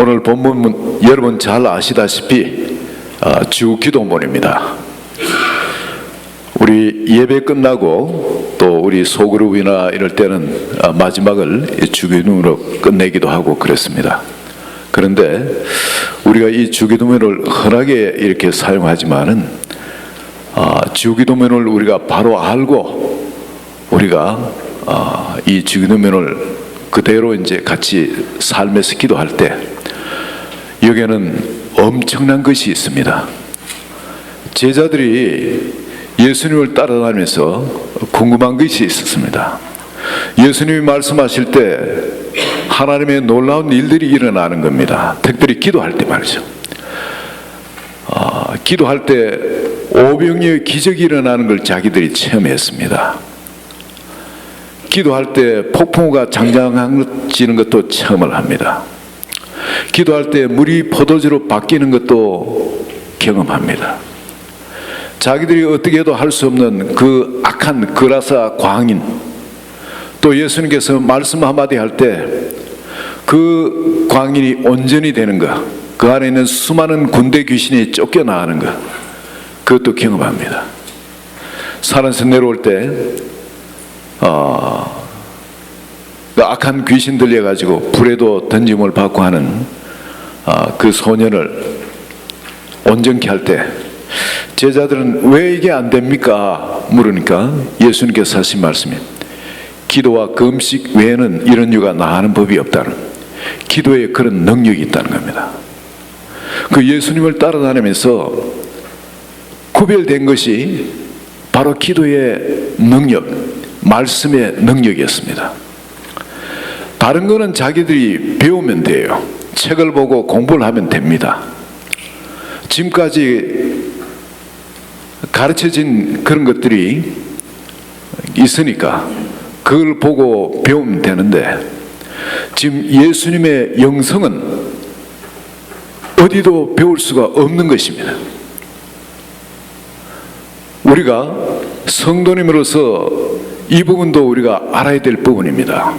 오늘 본문 여러분 잘 아시다시피 주기도문입니다. 우리 예배 끝나고 또 우리 소그룹이나 이럴 때는 마지막을 주기도문으로 끝내기도 하고 그랬습니다. 그런데 우리가 이 주기도문을 흔하게 이렇게 사용하지만은 주기도문을 우리가 바로 알고 우리가 이 주기도문을 그대로 이제 같이 삶에서 기도할 때 여기에는 엄청난 것이 있습니다. 제자들이 예수님을 따라다니면서 궁금한 것이 있었습니다. 예수님이 말씀하실 때 하나님의 놀라운 일들이 일어나는 겁니다. 특별히 기도할 때 말이죠. 기도할 때 오병이어의 기적이 일어나는 걸 자기들이 체험했습니다. 기도할 때 폭풍우가 장장지는 것도 체험을 합니다. 기도할 때 물이 포도주로 바뀌는 것도 경험합니다. 자기들이 어떻게 해도 할 수 없는 그 악한 그라사 광인, 또 예수님께서 말씀 한마디 할 때 그 광인이 온전히 되는 것, 그 안에 있는 수많은 군대 귀신이 쫓겨나가는 것, 그것도 경험합니다. 산에서 내려올 때 그 악한 귀신 들려가지고 불에도 던짐을 받고 하는 그 소년을 온전케 할 때 제자들은 왜 이게 안 됩니까? 물으니까 예수님께서 하신 말씀이 기도와 금식 외에는 이런 유가 나가는 법이 없다는, 기도에 그런 능력이 있다는 겁니다. 그 예수님을 따라다니면서 구별된 것이 바로 기도의 능력, 말씀의 능력이었습니다. 다른 거는 자기들이 배우면 돼요. 책을 보고 공부를 하면 됩니다. 지금까지 가르쳐진 그런 것들이 있으니까 그걸 보고 배우면 되는데, 지금 예수님의 영성은 어디도 배울 수가 없는 것입니다. 우리가 성도님으로서 이 부분도 우리가 알아야 될 부분입니다.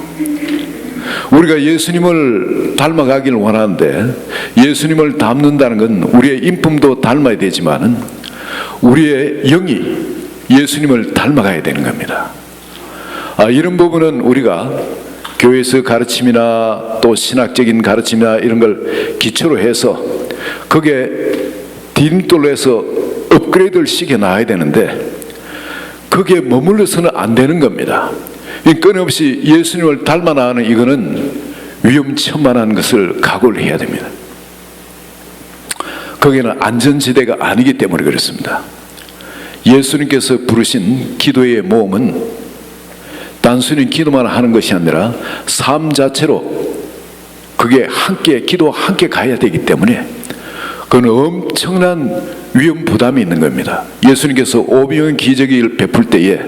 우리가 예수님을 닮아가기를 원하는데 예수님을 닮는다는 건 우리의 인품도 닮아야 되지만은 우리의 영이 예수님을 닮아가야 되는 겁니다. 이런 부분은 우리가 교회에서 가르침이나 또 신학적인 가르침이나 이런 걸 기초로 해서 그게 디딤돌로 해서 업그레이드를 시켜놔야 되는데 거기에 머물러서는 안 되는 겁니다. 끊임없이 예수님을 닮아 나가는 이거는 위험천만한 것을 각오를 해야 됩니다. 거기는 안전지대가 아니기 때문에 그렇습니다. 예수님께서 부르신 기도의 모험은 단순히 기도만 하는 것이 아니라 삶 자체로 그게 함께, 기도와 함께 가야 되기 때문에 그건 엄청난 위험 부담이 있는 겁니다. 예수님께서 오병이어 기적을 베풀 때에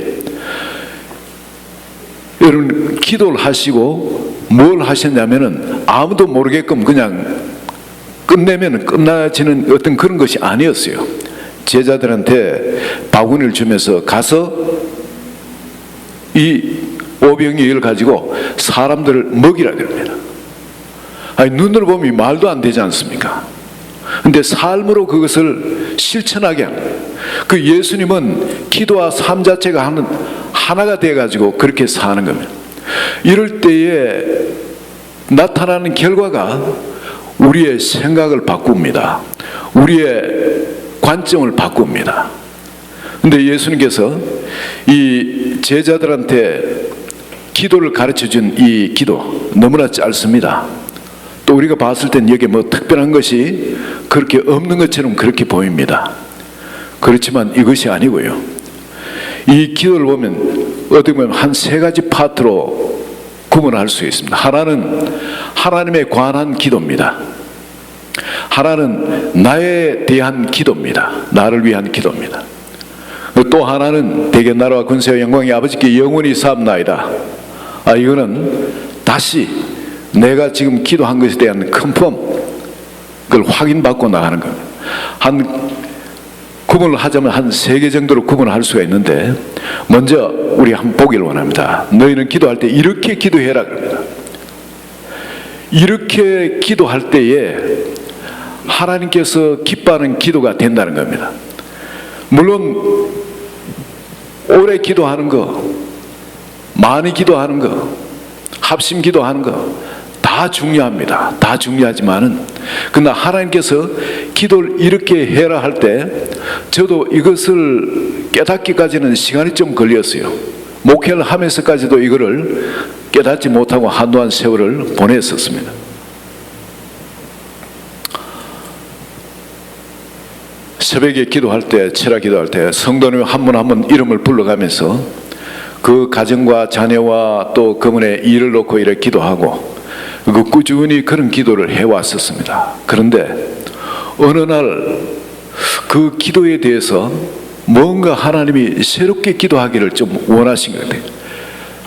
여러분 기도를 하시고 뭘 하셨냐면은 아무도 모르게끔 그냥 끝내면 끝나지는 어떤 그런 것이 아니었어요. 제자들한테 바구니를 주면서 가서 이 오병이어를 가지고 사람들을 먹이라 그럽니다. 눈으로 보면 말도 안 되지 않습니까? 근데 삶으로 그것을 실천하게 하는, 그 예수님은 기도와 삶 자체가 하나가 돼가지고 그렇게 사는 겁니다. 이럴 때에 나타나는 결과가 우리의 생각을 바꿉니다. 우리의 관점을 바꿉니다. 근데 예수님께서 이 제자들한테 기도를 가르쳐준 이 기도 너무나 짧습니다. 또 우리가 봤을 땐 여기에 뭐 특별한 것이 그렇게 없는 것처럼 그렇게 보입니다. 그렇지만 이것이 아니고요. 이 기도를 보면 어떻게 보면 한 세 가지 파트로 구분할 수 있습니다. 하나는 하나님에 관한 기도입니다. 하나는 나에 대한 기도입니다. 나를 위한 기도입니다. 또 하나는 대개 나라와 권세와 영광이 아버지께 영원히 사옵나이다. 이거는 다시 내가 지금 기도한 것에 대한 컨펌, 그걸 확인받고 나가는 겁니다. 한 구분을 하자면 한 3개 정도로 구분을 할 수가 있는데, 먼저 우리 한번 보기를 원합니다. 너희는 기도할 때 이렇게 기도해라 그럽니다. 이렇게 기도할 때에 하나님께서 기뻐하는 기도가 된다는 겁니다. 물론 오래 기도하는 거, 많이 기도하는 거, 합심 기도하는 거 다 중요합니다. 다 중요하지만은 그러나 하나님께서 기도를 이렇게 해라 할 때 저도 이것을 깨닫기까지는 시간이 좀 걸렸어요. 목회를 하면서까지도 이거를 깨닫지 못하고 한동안 세월을 보냈었습니다. 새벽에 기도할 때, 철야 기도할 때 성도님 한 분 한 분 이름을 불러가면서 그 가정과 자녀와 또 그분의 일을 놓고 이렇게 기도하고 그 꾸준히 그런 기도를 해왔었습니다. 그런데 어느 날 그 기도에 대해서 뭔가 하나님이 새롭게 기도하기를 좀 원하신 것 같아요.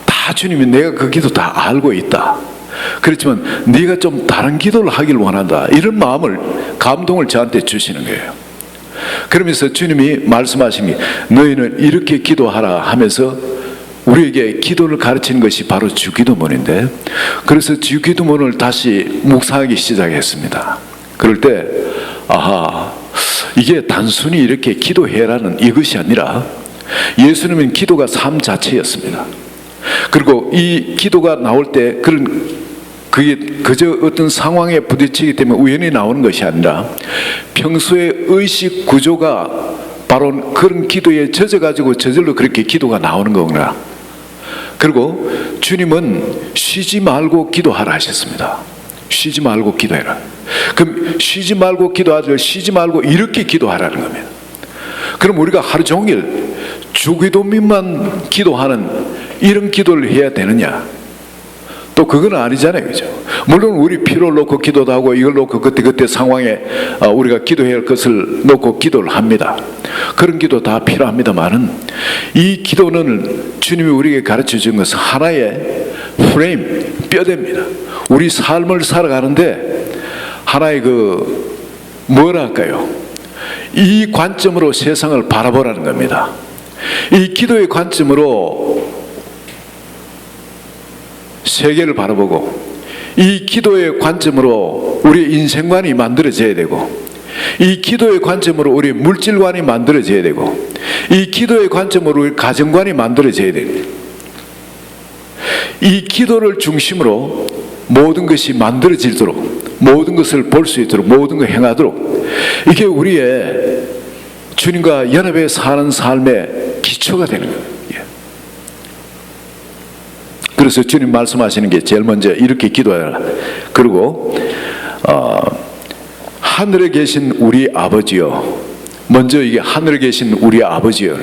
다 주님이 내가 그 기도 다 알고 있다. 그렇지만 네가 좀 다른 기도를 하길 원한다. 이런 마음을, 감동을 저한테 주시는 거예요. 그러면서 주님이 말씀하신 게 너희는 이렇게 기도하라 하면서 우리에게 기도를 가르치는 것이 바로 주기도문인데, 그래서 주기도문을 다시 묵상하기 시작했습니다. 그럴 때 아하, 이게 단순히 이렇게 기도해라는 이것이 아니라 예수님은 기도가 삶 자체였습니다. 그리고 이 기도가 나올 때 그게 그저 어떤 상황에 부딪히기 때문에 우연히 나오는 것이 아니라 평소의 의식 구조가 바로 그런 기도에 젖어가지고 저절로 그렇게 기도가 나오는 거구나. 그리고 주님은 쉬지 말고 기도하라 하셨습니다. 쉬지 말고 기도해라. 그럼 쉬지 말고 기도하지, 쉬지 말고 이렇게 기도하라는 겁니다. 그럼 우리가 하루 종일 주기도문만 기도하는 이런 기도를 해야 되느냐? 또 그건 아니잖아요, 그죠? 물론 우리 필요를 놓고 기도도 하고 이걸 놓고 그때 상황에 우리가 기도해야 할 것을 놓고 기도를 합니다. 그런 기도 다 필요합니다만은 이 기도는 주님이 우리에게 가르쳐 준 것은 하나의 프레임, 뼈대입니다. 우리 삶을 살아가는데 하나의 뭐랄까요? 이 관점으로 세상을 바라보라는 겁니다. 이 기도의 관점으로 세계를 바라보고 이 기도의 관점으로 우리 인생관이 만들어져야 되고 이 기도의 관점으로 우리 물질관이 만들어져야 되고 이 기도의 관점으로 우리 가정관이 만들어져야 됩니다. 이 기도를 중심으로 모든 것이 만들어지도록, 모든 것을 볼 수 있도록, 모든 걸 행하도록, 이게 우리의 주님과 연합해 사는 삶의 기초가 되는 거예요. 그래서 주님 말씀하시는 게 제일 먼저 이렇게 기도해라. 그리고 하늘에 계신 우리 아버지요. 먼저 이게 하늘에 계신 우리 아버지요.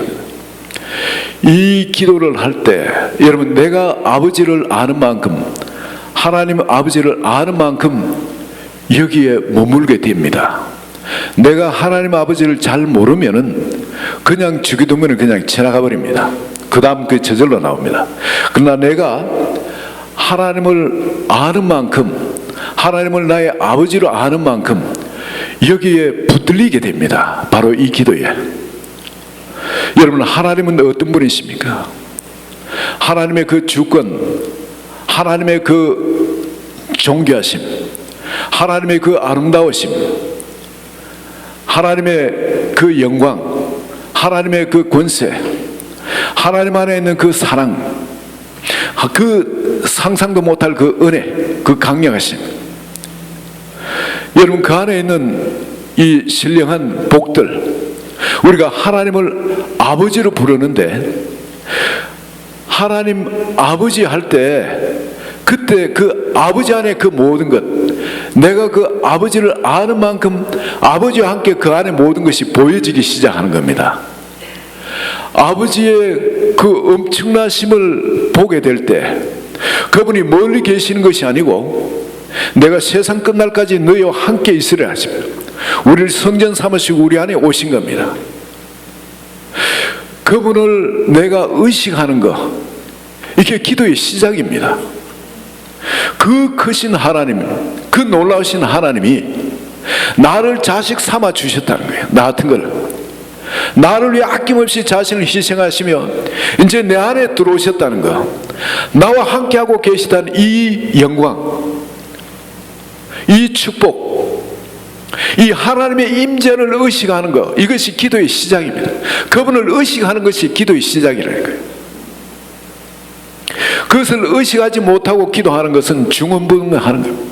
이 기도를 할 때 여러분, 내가 아버지를 아는 만큼, 하나님 아버지를 아는 만큼 여기에 머물게 됩니다. 내가 하나님 아버지를 잘 모르면은 그냥 주기도문은 그냥 지나가 버립니다. 그 다음 그 저절로 나옵니다. 그러나 내가 하나님을 아는 만큼, 하나님을 나의 아버지로 아는 만큼 여기에 붙들리게 됩니다. 바로 이 기도에. 여러분, 하나님은 어떤 분이십니까? 하나님의 그 주권, 하나님의 그 존귀하심, 하나님의 그 아름다우심, 하나님의 그 영광, 하나님의 그 권세, 하나님 안에 있는 그 사랑, 그 상상도 못할 그 은혜, 그 강력하심. 여러분, 그 안에 있는 이 신령한 복들, 우리가 하나님을 아버지로 부르는데 하나님 아버지 할 때 그때 그 아버지 안에 그 모든 것, 내가 그 아버지를 아는 만큼 아버지와 함께 그 안에 모든 것이 보여지기 시작하는 겁니다. 아버지의 그 엄청나심을 보게 될 때 그분이 멀리 계시는 것이 아니고 내가 세상 끝날까지 너희와 함께 있으려 하시며 우리를 성전 삼으시고 우리 안에 오신 겁니다. 그분을 내가 의식하는 것, 이게 기도의 시작입니다. 그 크신 하나님, 그 놀라우신 하나님이 나를 자식 삼아 주셨다는 거예요. 나 같은 걸 나를 위해 아낌없이 자신을 희생하시며 이제 내 안에 들어오셨다는 것, 나와 함께하고 계시다는 이 영광, 이 축복, 이 하나님의 임재를 의식하는 것, 이것이 기도의 시작입니다. 그분을 의식하는 것이 기도의 시작이라는 거예요. 그것을 의식하지 못하고 기도하는 것은 중언부언하는 겁니다.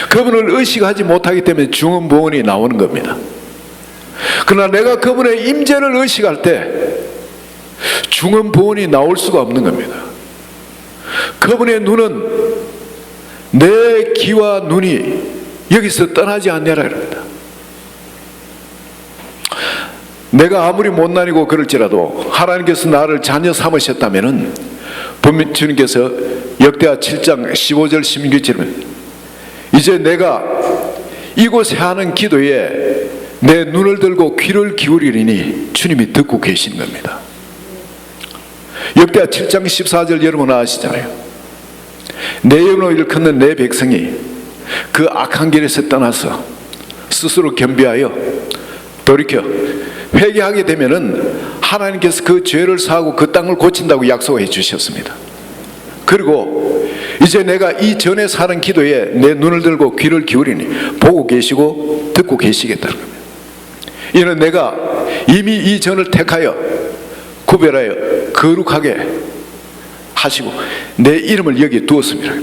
그분을 의식하지 못하기 때문에 중언부언이 나오는 겁니다. 그러나 내가 그분의 임재를 의식할 때 중언부언이 나올 수가 없는 겁니다. 그분의 눈은 내 귀와 눈이 여기서 떠나지 않냐라 그럽니다. 내가 아무리 못난이고 그럴지라도 하나님께서 나를 자녀 삼으셨다면은 분명 주님께서 역대하 7장 15절 16절에 이제 내가 이곳에 하는 기도에 내 눈을 들고 귀를 기울이리니 주님이 듣고 계신 겁니다. 역대하 7장 14절 여러분 아시잖아요. 내 영으로 일컫는 내 백성이 그 악한 길에서 떠나서 스스로 겸비하여 돌이켜 회개하게 되면은 하나님께서 그 죄를 사하고 그 땅을 고친다고 약속해 주셨습니다. 그리고 이제 내가 이 전에 사는 기도에 내 눈을 들고 귀를 기울이니 보고 계시고 듣고 계시겠다는 겁니다. 이는 내가 이미 이 전을 택하여 구별하여 거룩하게 하시고 내 이름을 여기에 두었습니다.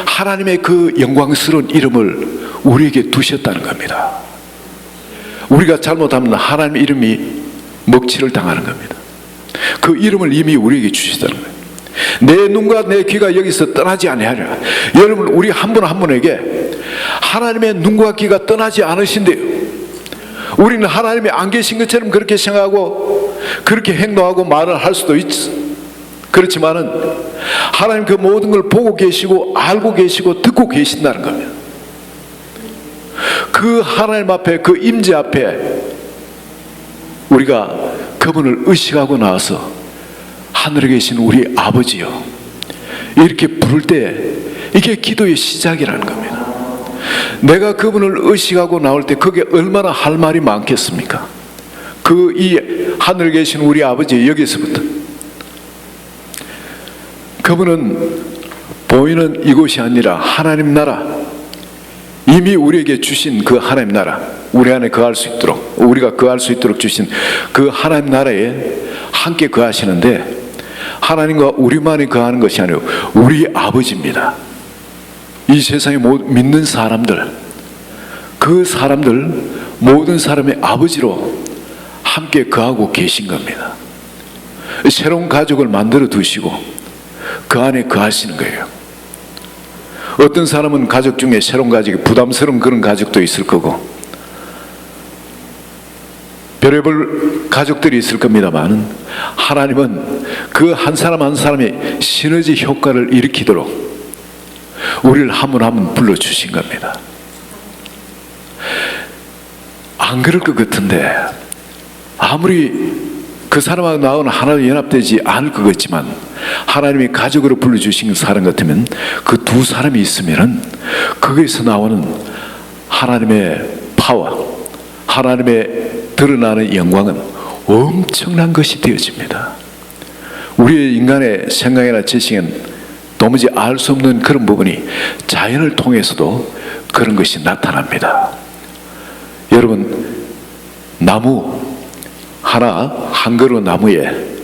하나님의 그 영광스러운 이름을 우리에게 두셨다는 겁니다. 우리가 잘못하면 하나님의 이름이 먹칠을 당하는 겁니다. 그 이름을 이미 우리에게 주시다는 거예요. 내 눈과 내 귀가 여기서 떠나지 아니하리라. 여러분, 우리 한 분 한 분에게 하나님의 눈과 귀가 떠나지 않으신대요. 우리는 하나님이 안 계신 것처럼 그렇게 생각하고 그렇게 행동하고 말을 할 수도 있어. 그렇지만은 하나님 그 모든 걸 보고 계시고 알고 계시고 듣고 계신다는 겁니다. 그 하나님 앞에, 그 임재 앞에 우리가 그분을 의식하고 나와서 하늘에 계신 우리 아버지요 이렇게 부를 때 이게 기도의 시작이라는 겁니다. 내가 그분을 의식하고 나올 때 그게 얼마나 할 말이 많겠습니까? 그 이 하늘에 계신 우리 아버지 여기서부터 그분은 보이는 이곳이 아니라 하나님 나라, 이미 우리에게 주신 그 하나님 나라, 우리 안에 거할 수 있도록, 우리가 거할 수 있도록 주신 그 하나님 나라에 함께 거하시는데, 하나님과 우리만이 거하는 것이 아니고 우리 아버지입니다. 이 세상에 믿는 사람들, 그 사람들 모든 사람의 아버지로 함께 거하고 계신 겁니다. 새로운 가족을 만들어 두시고 그 안에 거하시는 거예요. 어떤 사람은 가족 중에 새로운 가족이 부담스러운 그런 가족도 있을 거고 별의별 가족들이 있을 겁니다만, 하나님은 그 한 사람 한 사람이 시너지 효과를 일으키도록 우리를 한 분 한 분 불러주신 겁니다. 안 그럴 것 같은데, 아무리 그 사람하고 나하고는 하나로 연합되지 않을 것 같지만 하나님이 가족으로 불러주신 사람 같으면 그 두 사람이 있으면은 거기에서 나오는 하나님의 파워, 하나님의 드러나는 영광은 엄청난 것이 되어집니다. 우리의 인간의 생각이나 지식은 도무지 알 수 없는 그런 부분이 자연을 통해서도 그런 것이 나타납니다. 여러분, 나무 하나, 한 그루 나무에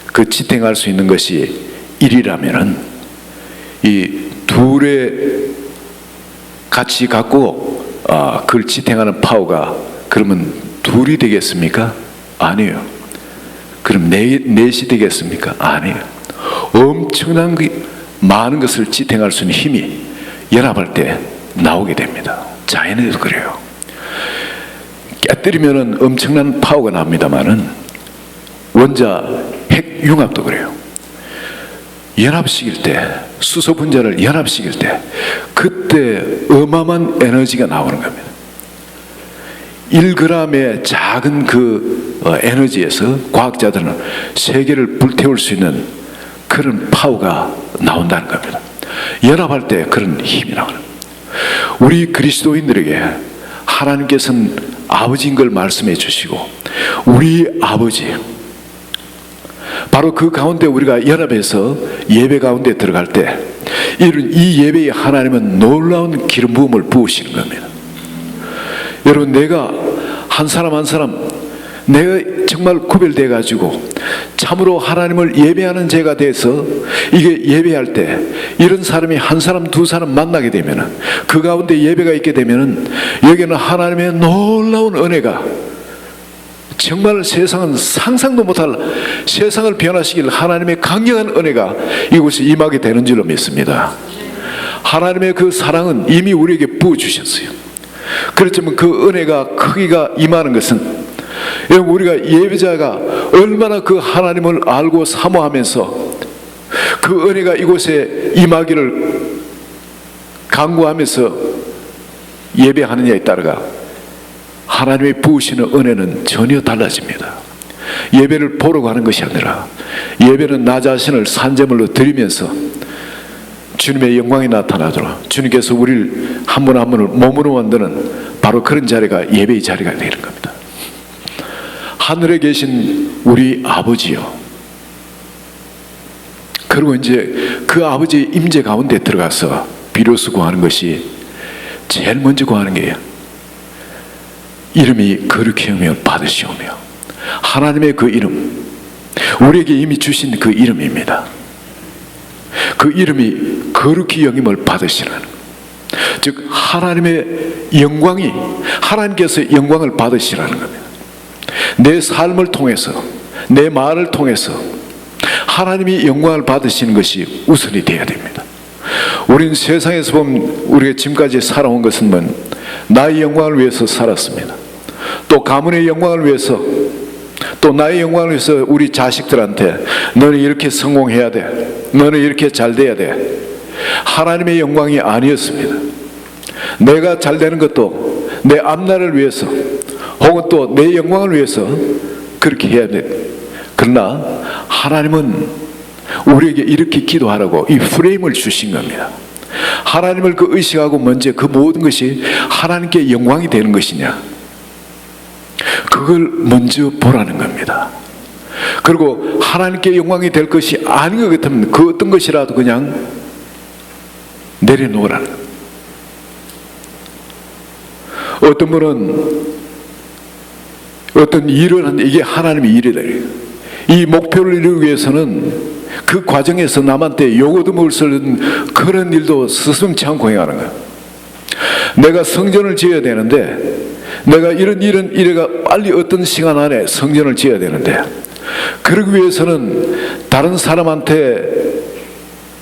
그 지탱할 수 있는 것이 1이라면은 이 둘의 같이 갖고 그걸 지탱하는 파워가 그러면 둘이 되겠습니까? 아니에요. 그럼 넷이 되겠습니까? 아니에요. 엄청난 많은 것을 지탱할 수 있는 힘이 연합할 때 나오게 됩니다. 자연에도 그래요. 깨뜨리면은 엄청난 파워가 납니다만은 원자 핵융합도 그래요. 연합시킬 때, 수소 분자를 연합시킬 때 그때 어마어마한 에너지가 나오는 겁니다. 1g의 작은 그 에너지에서 과학자들은 세계를 불태울 수 있는 그런 파워가 나온다는 겁니다. 연합할 때 그런 힘이 나오는 겁니다. 우리 그리스도인들에게 하나님께서는 아버지인 걸 말씀해 주시고, 우리 아버지, 바로 그 가운데 우리가 연합해서 예배 가운데 들어갈 때 이 예배에 하나님은 놀라운 기름 부음을 부으시는 겁니다. 여러분, 내가 한 사람 한 사람 내가 정말 구별돼 가지고 참으로 하나님을 예배하는 자가 돼서 이게 예배할 때 이런 사람이 한 사람 두 사람 만나게 되면은, 그 가운데 예배가 있게 되면은 여기는 하나님의 놀라운 은혜가, 정말 세상은 상상도 못할, 세상을 변화시킬 하나님의 강력한 은혜가 이곳에 임하게 되는 줄로 믿습니다. 하나님의 그 사랑은 이미 우리에게 부어주셨어요. 그렇지만 그 은혜가 크기가 임하는 것은, 여러분, 우리가 예배자가 얼마나 그 하나님을 알고 사모하면서 그 은혜가 이곳에 임하기를 간구하면서 예배하느냐에 따라가 하나님의 부으시는 은혜는 전혀 달라집니다. 예배를 보러 가는 것이 아니라 예배는 나 자신을 산제물로 드리면서 주님의 영광이 나타나도록 주님께서 우리를 한 분 한 분을 몸으로 만드는 바로 그런 자리가 예배의 자리가 되는 겁니다. 하늘에 계신 우리 아버지요, 그리고 이제 그 아버지의 임재 가운데 들어가서 비로소 구하는 것이, 제일 먼저 구하는 게요, 이름이 거룩히 여겨 받으시오며, 하나님의 그 이름, 우리에게 이미 주신 그 이름입니다. 그 이름이 거룩히 여김을 받으시라는, 즉 하나님의 영광이, 하나님께서 영광을 받으시라는 겁니다. 내 삶을 통해서, 내 말을 통해서 하나님이 영광을 받으시는 것이 우선이 되어야 됩니다. 우린 세상에서 보면 우리가 지금까지 살아온 것은 나의 영광을 위해서 살았습니다. 또 가문의 영광을 위해서, 또 나의 영광을 위해서 우리 자식들한테 너는 이렇게 성공해야 돼, 너는 이렇게 잘 돼야 돼. 하나님의 영광이 아니었습니다. 내가 잘 되는 것도 내 앞날을 위해서 혹은 또 내 영광을 위해서 그렇게 해야 돼. 그러나 하나님은 우리에게 이렇게 기도하라고 이 프레임을 주신 겁니다. 하나님을 그 의식하고 먼저 그 모든 것이 하나님께 영광이 되는 것이냐, 그걸 먼저 보라는 겁니다. 그리고 하나님께 영광이 될 것이 아닌 것 같으면 그 어떤 것이라도 그냥 내려놓으라는 겁니다. 어떤 분은 어떤 일을 하는데 이게 하나님의 일이다, 이 목표를 이루기 위해서는 그 과정에서 남한테 요거도 먹을 수 없는 그런 일도 스승치 않고 행하는 거야. 내가 성전을 지어야 되는데, 내가 이런 일가 빨리 어떤 시간 안에 성전을 지어야 되는데, 그러기 위해서는 다른 사람한테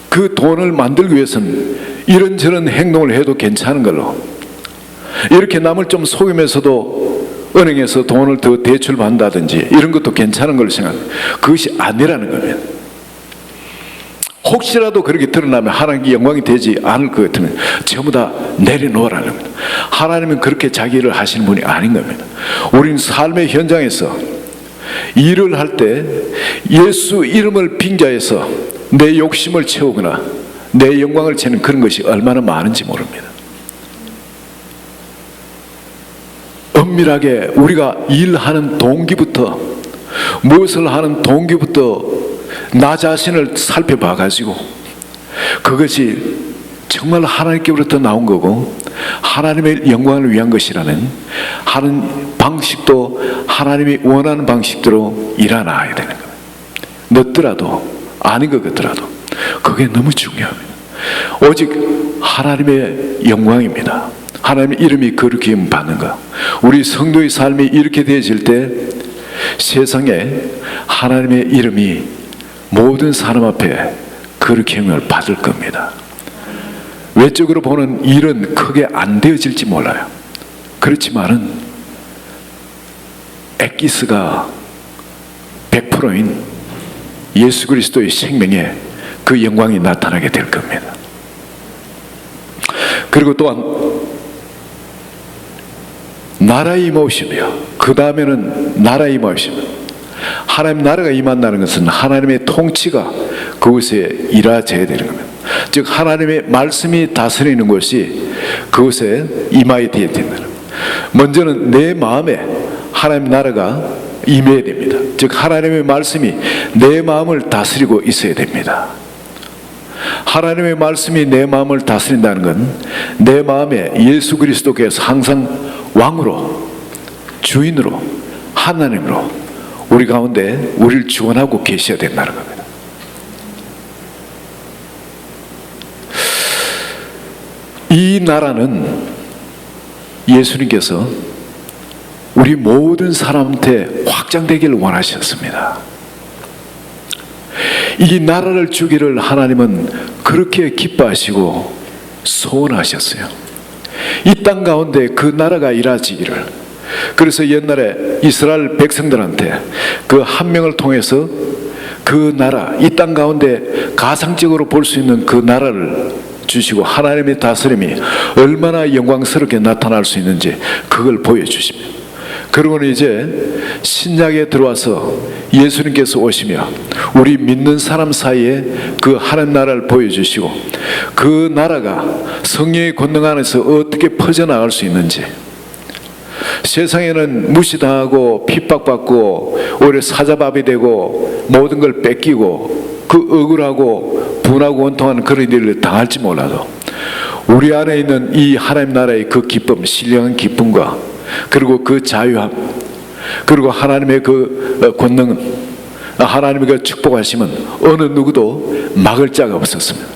그 돈을 만들기 위해서는 이런저런 행동을 해도 괜찮은 걸로, 이렇게 남을 좀 속이면서도 은행에서 돈을 더 대출받는다든지 이런 것도 괜찮은 걸로 생각합니다. 그것이 아니라는 겁니다. 혹시라도 그렇게 드러나면 하나님께 영광이 되지 않을 것 같으면 전부 다 내려놓으라는 겁니다. 하나님은 그렇게 자기 일을 하시는 분이 아닌 겁니다. 우리는 삶의 현장에서 일을 할 때 예수 이름을 빙자해서 내 욕심을 채우거나 내 영광을 채는 그런 것이 얼마나 많은지 모릅니다. 엄밀하게 우리가 일하는 동기부터, 무엇을 하는 동기부터 나 자신을 살펴봐 가지고 그것이 정말 하나님께로부터 나온 거고 하나님의 영광을 위한 것이라는 하는 방식도 하나님이 원하는 방식대로 일어나야 되는 거예요. 늦더라도 아닌 것 같더라도 그게 너무 중요합니다. 오직 하나님의 영광입니다. 하나님의 이름이 거룩히 받는 것. 우리 성도의 삶이 이렇게 되어질 때 세상에 하나님의 이름이 모든 사람 앞에 거룩히 영광을 받을 겁니다. 외적으로 보는 일은 크게 안 되어질지 몰라요. 그렇지만은 엑기스가 100%인 예수 그리스도의 생명에 그 영광이 나타나게 될 겁니다. 그리고 또한 나라의 임하시며, 그 다음에는 나라의 임하시며, 하나님 나라가 임한다는 것은 하나님의 통치가 그곳에 이루어져야 되는 겁니다. 즉 하나님의 말씀이 다스리는 것이 그곳에 임하게 되어야 된다는 겁니다. 먼저는 내 마음에 하나님 나라가 임해야 됩니다. 즉 하나님의 말씀이 내 마음을 다스리고 있어야 됩니다. 하나님의 말씀이 내 마음을 다스린다는 건 내 마음에 예수 그리스도께서 항상 왕으로, 주인으로, 하나님으로 우리 가운데 우리를 주관하고 계셔야 된다는 겁니다. 이 나라는 예수님께서 우리 모든 사람한테 확장되기를 원하셨습니다. 이 나라를 주기를 하나님은 그렇게 기뻐하시고 소원하셨어요. 이 땅 가운데 그 나라가 이루어지기를. 그래서 옛날에 이스라엘 백성들한테 그 한 명을 통해서 그 나라, 이 땅 가운데 가상적으로 볼 수 있는 그 나라를 주시고 하나님의 다스림이 얼마나 영광스럽게 나타날 수 있는지 그걸 보여주십니다. 그러고는 이제 신약에 들어와서 예수님께서 오시며 우리 믿는 사람 사이에 그 하나님 나라를 보여주시고 그 나라가 성령의 권능 안에서 어떻게 퍼져나갈 수 있는지, 세상에는 무시당하고 핍박받고 오히려 사자밥이 되고 모든 걸 뺏기고 그 억울하고 분하고 원통한 그런 일을 당할지 몰라도 우리 안에 있는 이 하나님 나라의 그 기쁨, 신령한 기쁨과 그리고 그 자유함, 그리고 하나님의 그 권능은, 하나님의 그 축복하심은 어느 누구도 막을 자가 없었습니다.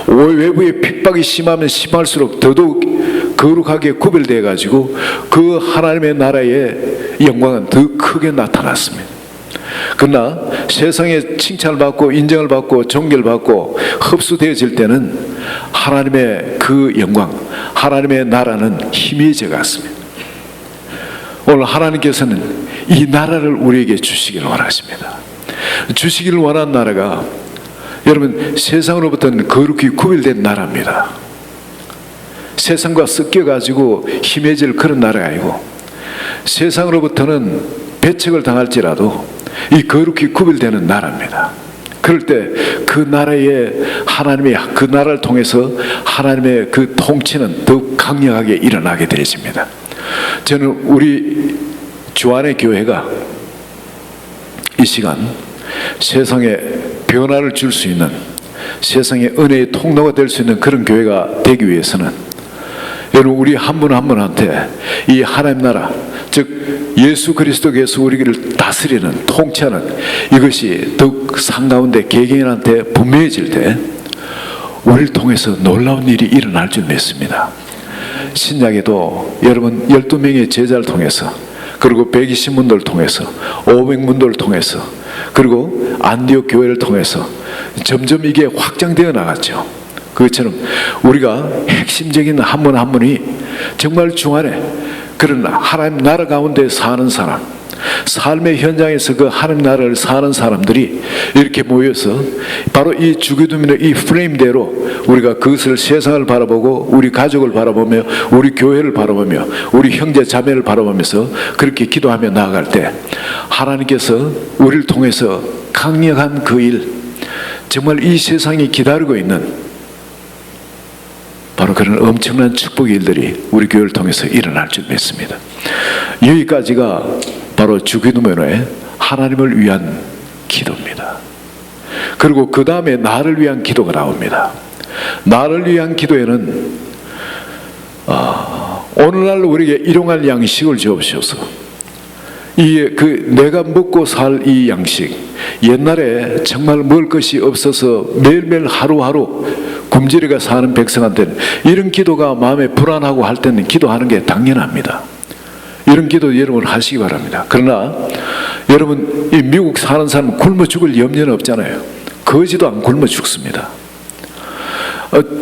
외부의 핍박이 심하면 심할수록 더더욱 거룩하게 구별되어 가지고 그 하나님의 나라의 영광은 더 크게 나타났습니다. 그러나 세상에 칭찬을 받고 인정을 받고 존경을 받고 흡수되어질 때는 하나님의 그 영광, 하나님의 나라는 희미해져 갔습니다. 오늘 하나님께서는 이 나라를 우리에게 주시기를 원하십니다. 주시기를 원하는 나라가 여러분 세상으로부터는 거룩히 구별된 나라입니다. 세상과 섞여가지고 희미해질 그런 나라가 아니고 세상으로부터는 배척을 당할지라도 이 거룩히 구별되는 나라입니다. 그럴 때 그 나라에 하나님의 그 나라를 통해서 하나님의 그 통치는 더욱 강력하게 일어나게 되어집니다. 저는 우리 주안의 교회가 이 시간 세상에 변화를 줄 수 있는, 세상에 은혜의 통로가 될 수 있는 그런 교회가 되기 위해서는 여러분 우리 한 분 한 분한테 이 하나님 나라, 즉 예수 그리스도께서 우리를 다스리는, 통치하는 이것이 더욱 상가운데 개개인한테 분명해질 때 우리를 통해서 놀라운 일이 일어날 줄 믿습니다. 신약에도 여러분 12명의 제자를 통해서, 그리고 120문도를 통해서, 500문도를 통해서, 그리고 안디옥 교회를 통해서 점점 이게 확장되어 나갔죠. 그것처럼 우리가 핵심적인 한 분 한 분이 정말 중안에 그런 하나님 나라 가운데 사는 사람, 삶의 현장에서 그 하나님 나라를 사는 사람들이 이렇게 모여서 바로 이 주기도민의 이 프레임대로 우리가 그것을 세상을 바라보고 우리 가족을 바라보며 우리 교회를 바라보며 우리 형제 자매를 바라보면서 그렇게 기도하며 나아갈 때 하나님께서 우리를 통해서 강력한 그 일, 정말 이 세상이 기다리고 있는 바로 그런 엄청난 축복의 일들이 우리 교회를 통해서 일어날 줄 믿습니다. 여기까지가 바로 주기도문의 하나님을 위한 기도입니다. 그리고 그 다음에 나를 위한 기도가 나옵니다. 나를 위한 기도에는 오늘날 우리에게 일용할 양식을 주옵소서. 내가 먹고 살 이 양식, 옛날에 정말 먹을 것이 없어서 매일매일 하루하루 굶주려가 사는 백성한테는 이런 기도가 마음에 불안하고 할 때는 기도하는 게 당연합니다. 이런 기도 여러분 하시기 바랍니다. 그러나 여러분 이 미국 사는 사람은 굶어 죽을 염려는 없잖아요. 거지도 안 굶어 죽습니다.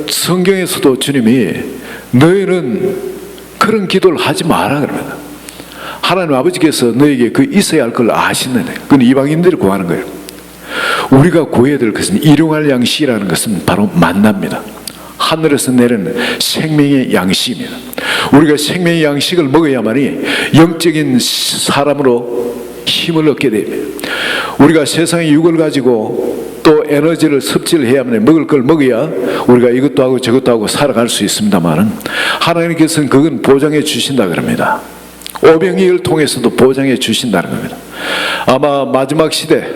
성경에서도 주님이 너희는 그런 기도를 하지 마라 그럽니다. 하나님 아버지께서 너에게 그 있어야 할 걸 아시는데 그건 이방인들이 구하는 거예요. 우리가 구해야 될 것은 일용할 양식이라는 것은 바로 만나입니다. 하늘에서 내리는 생명의 양식입니다. 우리가 생명의 양식을 먹어야만이 영적인 사람으로 힘을 얻게 됩니다. 우리가 세상의 육을 가지고 또 에너지를 섭취를 해야만 먹을 걸 먹어야 우리가 이것도 하고 저것도 하고 살아갈 수 있습니다만 하나님께서는 그건 보장해 주신다 그럽니다. 오병이어를 통해서도 보장해 주신다는 겁니다. 아마 마지막 시대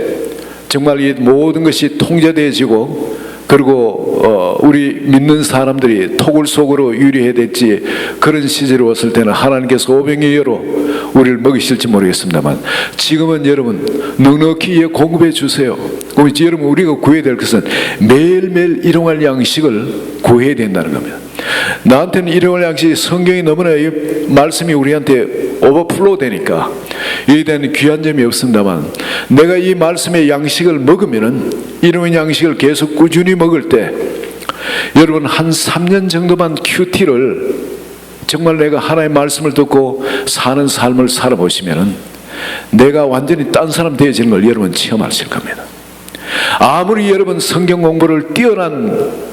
정말 이 모든 것이 통제되어지고 그리고 우리 믿는 사람들이 토굴 속으로 유리해야 될지 그런 시절이 왔을 때는 하나님께서 오병이어로 우리를 먹이실지 모르겠습니다만 지금은 여러분 넉넉히 공급해 주세요. 그럼 이제 여러분 우리가 구해야 될 것은 매일매일 일용할 양식을 구해야 된다는 겁니다. 나한테는 일용할 양식이 성경이 너무나 이 말씀이 우리한테 오버플로우 되니까 여기에 대한 귀한 점이 없습니다만 내가 이 말씀의 양식을 먹으면은 일용할 양식을 계속 꾸준히 먹을 때 여러분 한 3년 정도만 큐티를 정말 내가 하나님의 말씀을 듣고 사는 삶을 살아보시면은 내가 완전히 딴 사람 되어지는 걸 여러분 체험하실 겁니다. 아무리 여러분 성경 공부를 뛰어난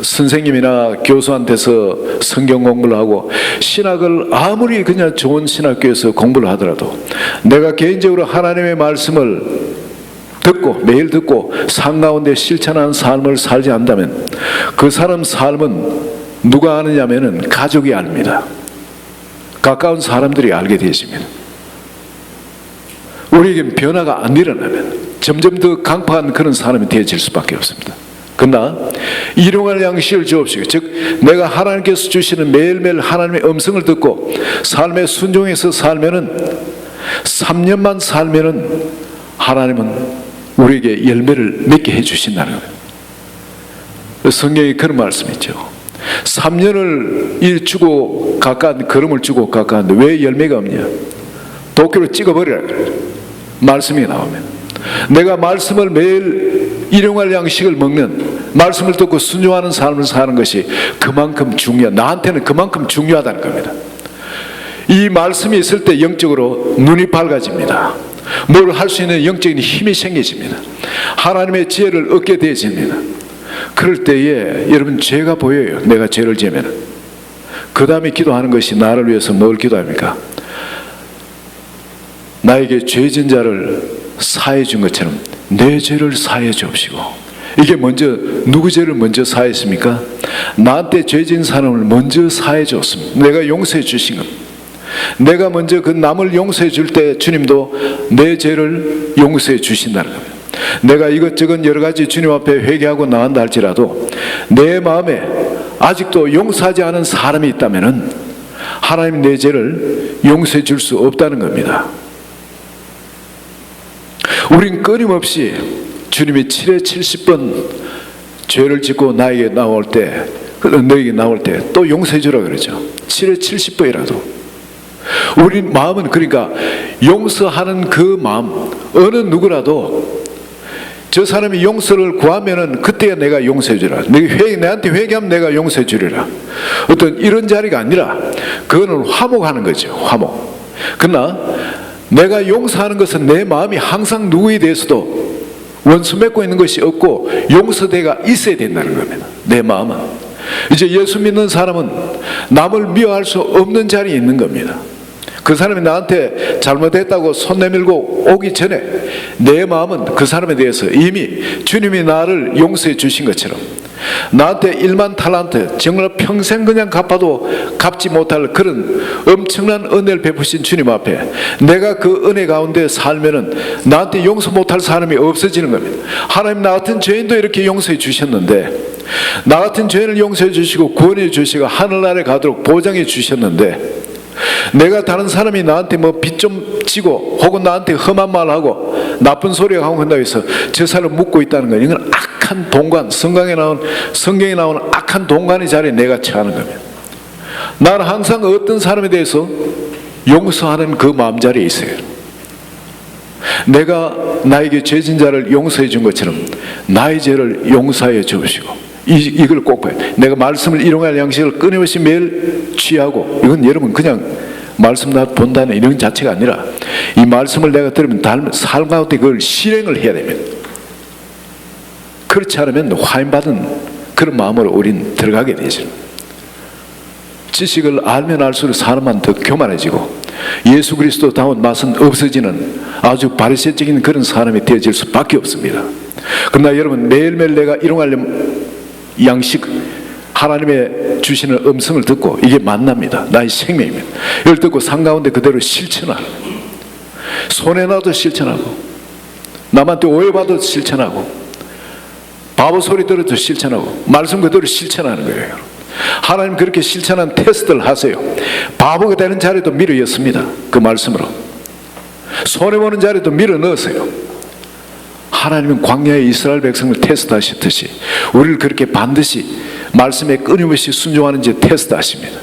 선생님이나 교수한테서 성경 공부를 하고 신학을 아무리 그냥 좋은 신학교에서 공부를 하더라도 내가 개인적으로 하나님의 말씀을 듣고 매일 듣고 삶 가운데 실천하는 삶을 살지 않는다면 그 사람 삶은 누가 아느냐면은 가족이 압니다. 가까운 사람들이 알게 되십니다. 우리에겐 변화가 안 일어나면 점점 더 강팍한 그런 사람이 되어질 수밖에 없습니다. 그러나 일용할 양식을 주옵시고 즉 내가 하나님께서 주시는 매일매일 하나님의 음성을 듣고 삶에 순종해서 살면은 3년만 살면은 하나님은 우리에게 열매를 맺게 해주신다는 거예요. 성경에 그런 말씀이 있죠. 3년을 주고 가까운 걸음을 주고 가까운데 왜 열매가 없냐? 도끼로 찍어버리라 그래요. 말씀이 나오면 내가 말씀을 매일 일용할 양식을 먹는 말씀을 듣고 순종하는 삶을 사는 것이 그만큼 나한테는 그만큼 중요하다는 겁니다. 이 말씀이 있을 때 영적으로 눈이 밝아집니다. 뭘 할 수 있는 영적인 힘이 생겨집니다. 하나님의 지혜를 얻게 되어집니다. 그럴 때에 여러분 죄가 보여요. 내가 죄를 지으면 그 다음에 기도하는 것이 나를 위해서 뭘 기도합니까? 나에게 죄진 자를 사해 준 것처럼 내 죄를 사해 주옵시고 이게 먼저 누구 죄를 먼저 사했습니까? 나한테 죄진 사람을 먼저 사해 줬습니다. 내가 용서해 주신 겁니다. 내가 먼저 그 남을 용서해 줄 때 주님도 내 죄를 용서해 주신다는 겁니다. 내가 이것저것 여러 가지 주님 앞에 회개하고 나간다 할지라도 내 마음에 아직도 용서하지 않은 사람이 있다면은 하나님 내 죄를 용서해 줄 수 없다는 겁니다. 우린 끊임없이 주님이 7회 70번 죄를 짓고 나에게 나올 때 너에게 나올 때 또 용서해 주라 그러죠. 7회 70번이라도 우리 마음은 그러니까 용서하는 그 마음 어느 누구라도 저 사람이 용서를 구하면은 그때야 내가 용서해 주라. 내한테 회개하면 내가 용서해 주리라. 어떤 이런 자리가 아니라 그거는 화목하는 거죠. 화목. 그러나 내가 용서하는 것은 내 마음이 항상 누구에 대해서도 원수 맺고 있는 것이 없고 용서대가 있어야 된다는 겁니다. 내 마음은. 이제 예수 믿는 사람은 남을 미워할 수 없는 자리에 있는 겁니다. 그 사람이 나한테 잘못했다고 손 내밀고 오기 전에 내 마음은 그 사람에 대해서 이미 주님이 나를 용서해 주신 것처럼 나한테 1만 탈란트 정말 평생 그냥 갚아도 갚지 못할 그런 엄청난 은혜를 베푸신 주님 앞에 내가 그 은혜 가운데 살면은 나한테 용서 못할 사람이 없어지는 겁니다. 하나님 나 같은 죄인도 이렇게 용서해 주셨는데 나 같은 죄인을 용서해 주시고 구원해 주시고 하늘나라에 가도록 보장해 주셨는데 내가 다른 사람이 나한테 뭐 빚 좀 지고 혹은 나한테 험한 말하고 나쁜 소리 하고 한다고 해서 저 사람을 묻고 있다는 건 이건 악한 동관, 성경에 나오는 악한 동관의 자리에 내가 처하는 겁니다. 나는 항상 어떤 사람에 대해서 용서하는 그 마음자리에 있어요. 내가 나에게 죄진 자를 용서해 준 것처럼 나의 죄를 용서해 주시고 이걸 꼭 봐요. 내가 말씀을 일용할 양식을 끊임없이 매일 취하고 이건 여러분 그냥 말씀 다 본다는 이런 자체가 아니라 이 말씀을 내가 들으면 삶 가운데 그걸 실행을 해야 됩니다. 그렇지 않으면 화인받은 그런 마음으로 우린 들어가게 되죠. 지식을 알면 알수록 사람만 더 교만해지고 예수 그리스도다운 맛은 없어지는 아주 바리새적인 그런 사람이 되어질 수밖에 없습니다. 그러나 여러분 매일매일 내가 일용할 양식 하나님의 주시는 음성을 듣고 이게 만납니다. 나의 생명입니다. 이걸 듣고 삶 가운데 그대로 실천하는, 손해나도 실천하고, 남한테 오해받아도 실천하고, 바보 소리 들어도 실천하고, 말씀 그대로 실천하는 거예요. 하나님 그렇게 실천한 테스트를 하세요. 바보가 되는 자리도 밀어 였습니다. 그 말씀으로 손해보는 자리도 밀어 넣으세요. 하나님은 광야의 이스라엘 백성을 테스트하셨듯이 우리를 그렇게 반드시 말씀에 끊임없이 순종하는지 테스트하십니다.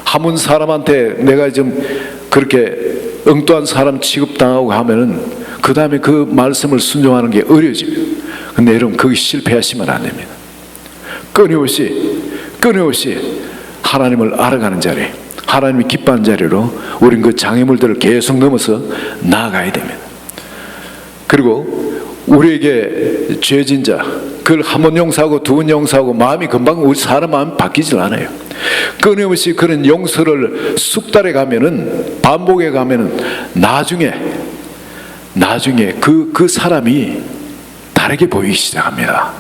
한문 사람한테 내가 좀 그렇게 엉뚱한 사람 취급당하고 하면은 그 다음에 그 말씀을 순종하는 게 어려워집니다. 근데 여러분 거기 실패하시면 안 됩니다. 끊임없이 하나님을 알아가는 자리, 하나님이 기뻐하는 자리로 우린 그 장애물들을 계속 넘어서 나아가야 됩니다. 그리고 우리에게 죄진 자, 그걸 한 번 용서하고 두 번 용서하고 마음이 금방, 우리 사람 마음이 바뀌질 않아요. 끊임없이 그런 용서를 숙달해 가면은, 반복해 가면은 나중에 그 사람이 다르게 보이기 시작합니다.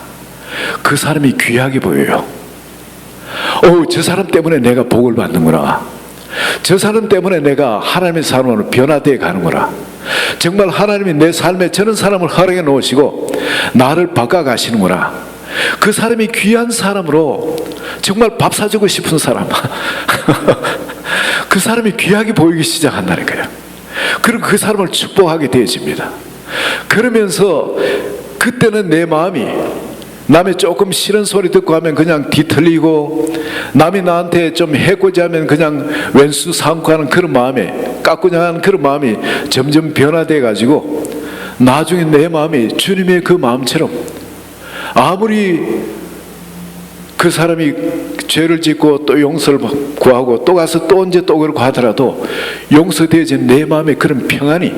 그 사람이 귀하게 보여요. 저 사람 때문에 내가 복을 받는구나. 저 사람 때문에 내가 하나님의 사람으로 변화되어 가는구나. 정말 하나님이 내 삶에 저런 사람을 허락해 놓으시고 나를 바꿔 가시는구나. 그 사람이 귀한 사람으로, 정말 밥 사주고 싶은 사람 그 사람이 귀하게 보이기 시작한다니까요. 그리고 그 사람을 축복하게 되어집니다. 그러면서 그때는 내 마음이 남의 조금 싫은 소리 듣고 하면 그냥 뒤틀리고, 남이 나한테 좀 해코지 하면 그냥 왼수 삼고 하는 그런 마음에, 깎고자 하는 그런 마음이 점점 변화돼 가지고 나중에 내 마음이 주님의 그 마음처럼, 아무리 그 사람이 죄를 짓고 또 용서를 구하고 또 가서 또 언제 또 그렇고 하더라도 용서되어진 내 마음에 그런 평안이,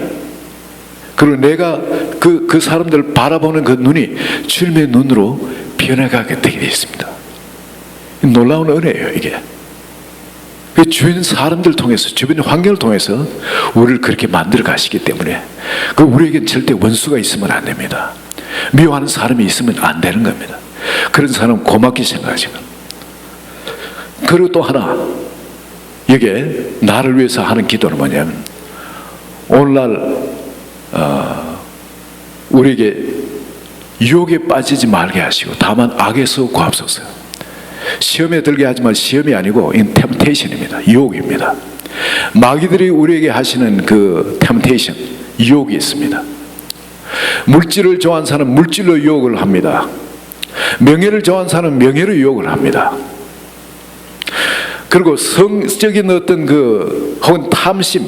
그리고 내가 그 사람들을 바라보는 그 눈이 주님의 눈으로 변해가게 되게 되어 있습니다. 놀라운 은혜예요, 이게. 주변 사람들 통해서, 주변 환경을 통해서 우리를 그렇게 만들어 가시기 때문에 우리에겐 절대 원수가 있으면 안 됩니다. 미워하는 사람이 있으면 안 되는 겁니다. 그런 사람은 고맙게 생각하시고. 그리고 또 하나, 이게 나를 위해서 하는 기도는 뭐냐면, 오늘날 우리에게 유혹에 빠지지 말게 하시고 다만 악에서 구하옵소서. 시험에 들게 하지 말, 시험이 아니고 이건 템테이션입니다. 유혹입니다. 마귀들이 우리에게 하시는 그 템테이션, 유혹이 있습니다. 물질을 좋아하는 사람은 물질로 유혹을 합니다. 명예를 좋아하는 사람은 명예로 유혹을 합니다. 그리고 성적인 어떤 혹은 탐심,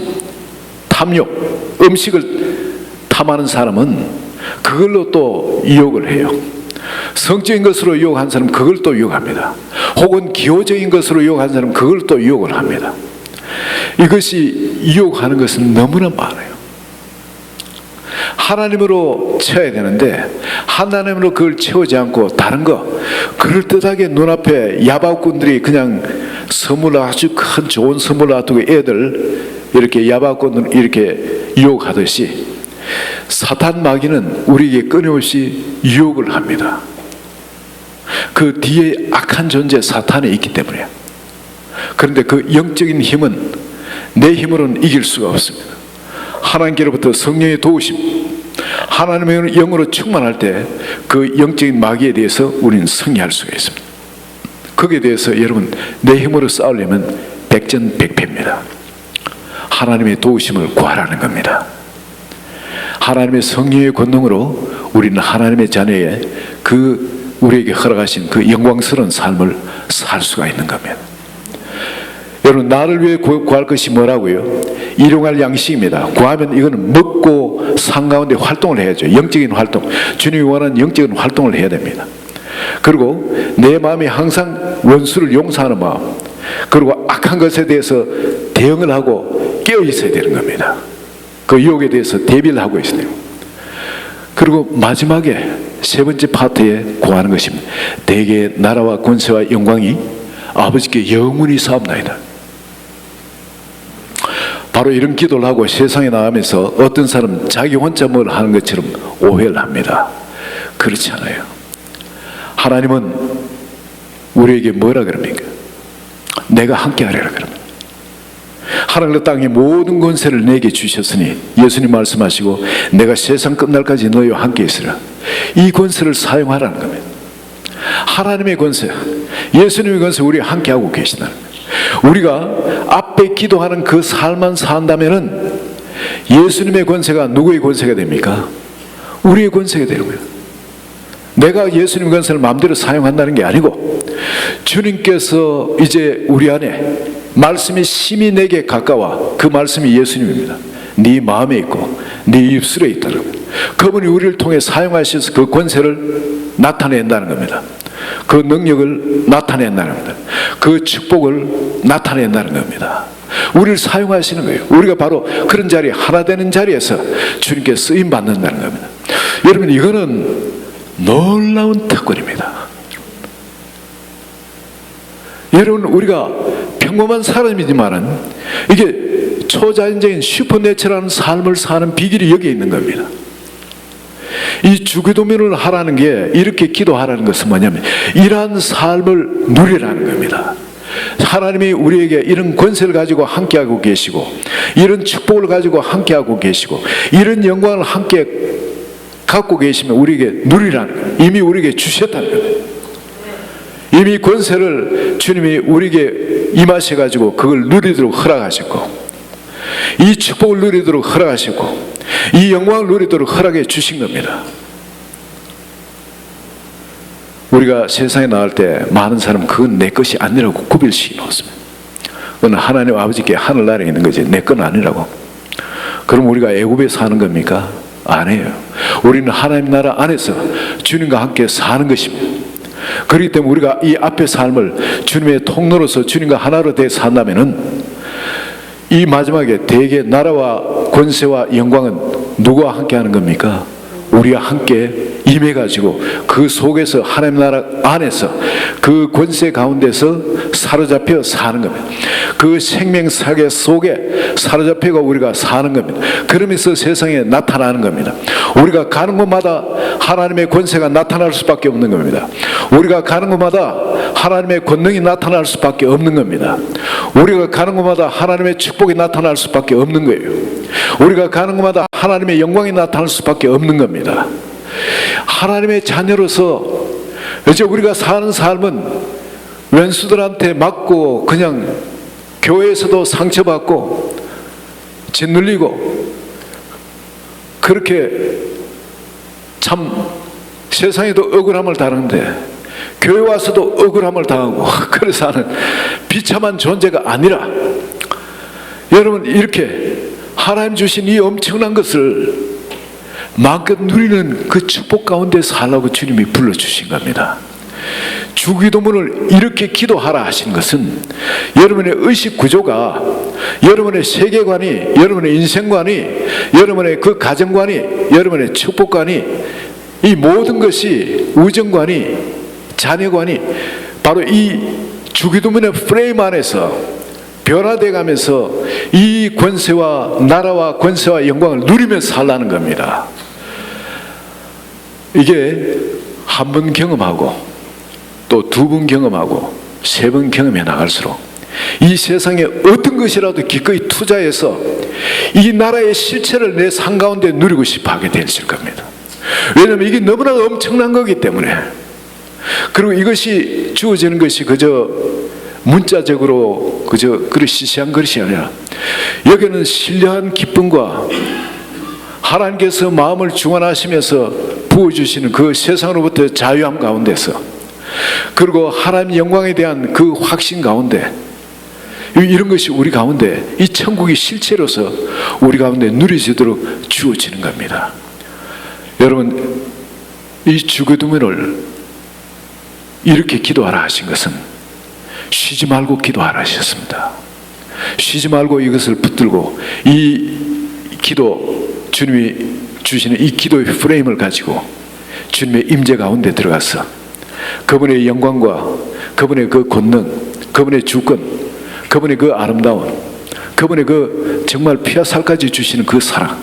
탐욕, 음식을 탐하는 사람은 그걸로 또 유혹을 해요. 성적인 것으로 유혹한 사람은 그걸 또 유혹합니다. 혹은 기호적인 것으로 유혹한 사람은 그걸 또 유혹을 합니다. 이것이 유혹하는 것은 너무나 많아요. 하나님으로 채워야 되는데 하나님으로 그걸 채우지 않고 다른 거, 그럴듯하게 눈앞에 야박꾼들이 그냥 선물, 아주 큰 좋은 선물 놔두고 애들 이렇게 야박꾼을 이렇게 유혹하듯이 사탄 마귀는 우리에게 끊임없이 유혹을 합니다. 그 뒤에 악한 존재 사탄이 있기 때문에. 그런데 그 영적인 힘은 내 힘으로는 이길 수가 없습니다. 하나님께로부터 성령의 도우심, 하나님의 영으로 충만할 때 그 영적인 마귀에 대해서 우리는 승리할 수가 있습니다. 거기에 대해서 여러분, 내 힘으로 싸우려면 백전백패입니다. 하나님의 도우심을 구하라는 겁니다. 하나님의 성령의 권능으로 우리는 하나님의 자녀의 우리에게 허락하신 그 영광스러운 삶을 살 수가 있는 겁니다. 여러분, 나를 위해 구할 것이 뭐라고요? 일용할 양식입니다. 구하면 이거는 먹고 산 가운데 활동을 해야죠. 영적인 활동, 주님이 원하는 영적인 활동을 해야 됩니다. 그리고 내 마음이 항상 원수를 용서하는 마음, 그리고 악한 것에 대해서 대응을 하고 깨어 있어야 되는 겁니다. 그 유혹에 대해서 대비를 하고 있어요. 그리고 마지막에 세 번째 파트에 구하는 것입니다. 대개의 나라와 권세와 영광이 아버지께 영원히 사옵나이다. 바로 이런 기도를 하고 세상에 나가면서 어떤 사람은 자기 혼자 뭘 하는 것처럼 오해를 합니다. 그렇지 않아요. 하나님은 우리에게 뭐라 그럽니까? 내가 함께 하리라 그럽니다. 하늘과 땅의 모든 권세를 내게 주셨으니 예수님 말씀하시고 내가 세상 끝날까지 너희와 함께 있으라. 이 권세를 사용하라는 겁니다. 하나님의 권세, 예수님의 권세 우리와 함께하고 계시다는 겁니다. 우리가 앞에 기도하는 그 삶만 산다면은 예수님의 권세가 누구의 권세가 됩니까? 우리의 권세가 되는 거예요. 내가 예수님의 권세를 마음대로 사용한다는 게 아니고 주님께서 이제 우리 안에 말씀이 심히 내게 가까워, 그 말씀이 예수님입니다. 네 마음에 있고 네 입술에 있다는 겁니다. 그분이 우리를 통해 사용하셔서 그 권세를 나타낸다는 겁니다. 그 능력을 나타낸다는 겁니다. 그 축복을 나타낸다는 겁니다. 우리를 사용하시는 거예요. 우리가 바로 그런 자리, 하나 되는 자리에서 주님께 쓰임 받는다는 겁니다. 여러분, 이거는 놀라운 특권입니다. 여러분, 우리가 평범한 사람이지만은 이게 초자연적인 슈퍼내처럴한 삶을 사는 비결이 여기에 있는 겁니다. 이 주기도문을 하라는 게, 이렇게 기도하라는 것은 뭐냐면 이러한 삶을 누리라는 겁니다. 하나님이 우리에게 이런 권세를 가지고 함께하고 계시고, 이런 축복을 가지고 함께하고 계시고, 이런 영광을 함께 갖고 계시면 우리에게 누리라는 거예요. 이미 우리에게 주셨다는 거예요. 이미 권세를 주님이 우리에게 임하셔가지고 그걸 누리도록 허락하셨고, 이 축복을 누리도록 허락하셨고, 이 영광을 누리도록 허락해 주신 겁니다. 우리가 세상에 나올 때 많은 사람은 그건 내 것이 아니라고 구별시켜 놓습니다. 그건 하나님 아버지께 하늘나라에 있는 거지 내 건 아니라고. 그럼 우리가 애굽에 사는 겁니까? 아니에요. 우리는 하나님 나라 안에서 주님과 함께 사는 것입니다. 그렇기 때문에 우리가 이 앞의 삶을 주님의 통로로서 주님과 하나로 돼 산다면은 이 마지막에 대개 나라와 권세와 영광은 누구와 함께 하는 겁니까? 우리와 함께 임해가지고 그 속에서 하나님 나라 안에서 그 권세 가운데서 사로잡혀 사는 겁니다. 그 생명사계 속에 사로잡혀가 우리가 사는 겁니다. 그러면서 세상에 나타나는 겁니다. 우리가 가는 곳마다 하나님의 권세가 나타날 수밖에 없는 겁니다. 우리가 가는 곳마다 하나님의 권능이 나타날 수밖에 없는 겁니다. 우리가 가는 곳마다 하나님의 축복이 나타날 수밖에 없는 거예요. 우리가 가는 곳마다 하나님의 영광이 나타날 수밖에 없는 겁니다. 하나님의 자녀로서 이제 우리가 사는 삶은 왼수들한테 맞고 그냥 교회에서도 상처받고 짓눌리고 그렇게 참 세상에도 억울함을 당하는데 교회 와서도 억울함을 당하고 그래서 하는 비참한 존재가 아니라, 여러분, 이렇게 하나님 주신 이 엄청난 것을 마음껏 누리는 그 축복 가운데 살라고 주님이 불러주신 겁니다. 주기도문을 이렇게 기도하라 하신 것은 여러분의 의식 구조가, 여러분의 세계관이, 여러분의 인생관이, 여러분의 그 가정관이, 여러분의 축복관이, 이 모든 것이, 우정관이, 자녀관이 바로 이 주기도문의 프레임 안에서 변화되어 가면서 이 권세와 나라와 권세와 영광을 누리며 살라는 겁니다. 이게 한 번 경험하고 또 두 번 경험하고 세 번 경험해 나갈수록 이 세상에 어떤 것이라도 기꺼이 투자해서 이 나라의 실체를 내 삶 가운데 누리고 싶어 하게 되실 겁니다. 왜냐하면 이게 너무나 엄청난 거기 때문에. 그리고 이것이 주어지는 것이 그저 문자적으로 그저 그런 시시한 것이 아니라 여기는 신령한 기쁨과 하나님께서 마음을 중환하시면서 부어주시는 그 세상으로부터 자유함 가운데서, 그리고 하나님 영광에 대한 그 확신 가운데, 이런 것이 우리 가운데 이 천국의 실체로서 우리 가운데 누려지도록 주어지는 겁니다. 여러분, 이 주기도문을 이렇게 기도하라 하신 것은 쉬지 말고 기도하라 하셨습니다. 쉬지 말고 이것을 붙들고 이 기도, 주님이 주시는 이 기도의 프레임을 가지고 주님의 임재 가운데 들어가서 그분의 영광과 그분의 그 권능, 그분의 주권, 그분의 그 아름다움, 그분의 그 정말 피와 살까지 주시는 그 사랑,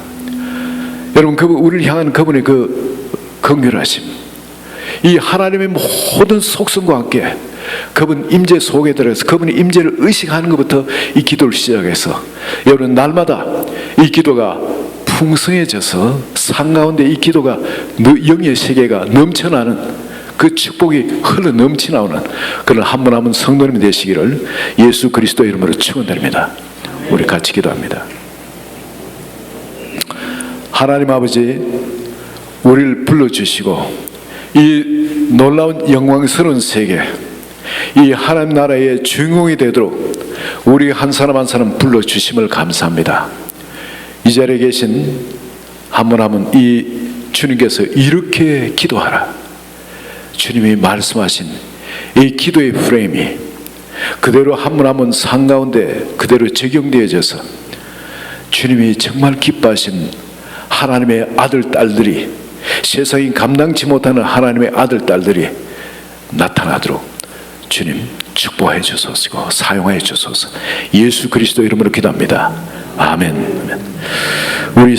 여러분, 그분 우리를 향한 그분의 그 긍휼하심, 이 하나님의 모든 속성과 함께 그분 임재 속에 들어서 그분의 임재를 의식하는 것부터 이 기도를 시작해서 여러분 날마다 이 기도가 풍성해져서 상가운데 이 기도가 영의 세계가 넘쳐나는 그 축복이 흘러 넘치나오는 그런 한 분 한 분 성도님이 되시기를 예수 그리스도 이름으로 축원드립니다. 우리 같이 기도합니다. 하나님 아버지, 우리를 불러주시고 이 놀라운 영광스러운 세계, 이 하나님 나라의 주인공이 되도록 우리 한 사람 한 사람 불러주심을 감사합니다. 이 자리에 계신 한 분 한 분 이 주님께서 이렇게 기도하라, 주님이 말씀하신 이 기도의 프레임이 그대로 한 분 한 분 상 가운데 그대로 적용되어져서 주님이 정말 기뻐하신 하나님의 아들 딸들이, 세상이 감당치 못하는 하나님의 아들 딸들이 나타나도록 주님 축복해 주소서, 사용해 주소서. 예수 그리스도 이름으로 기도합니다. 아멘. 우리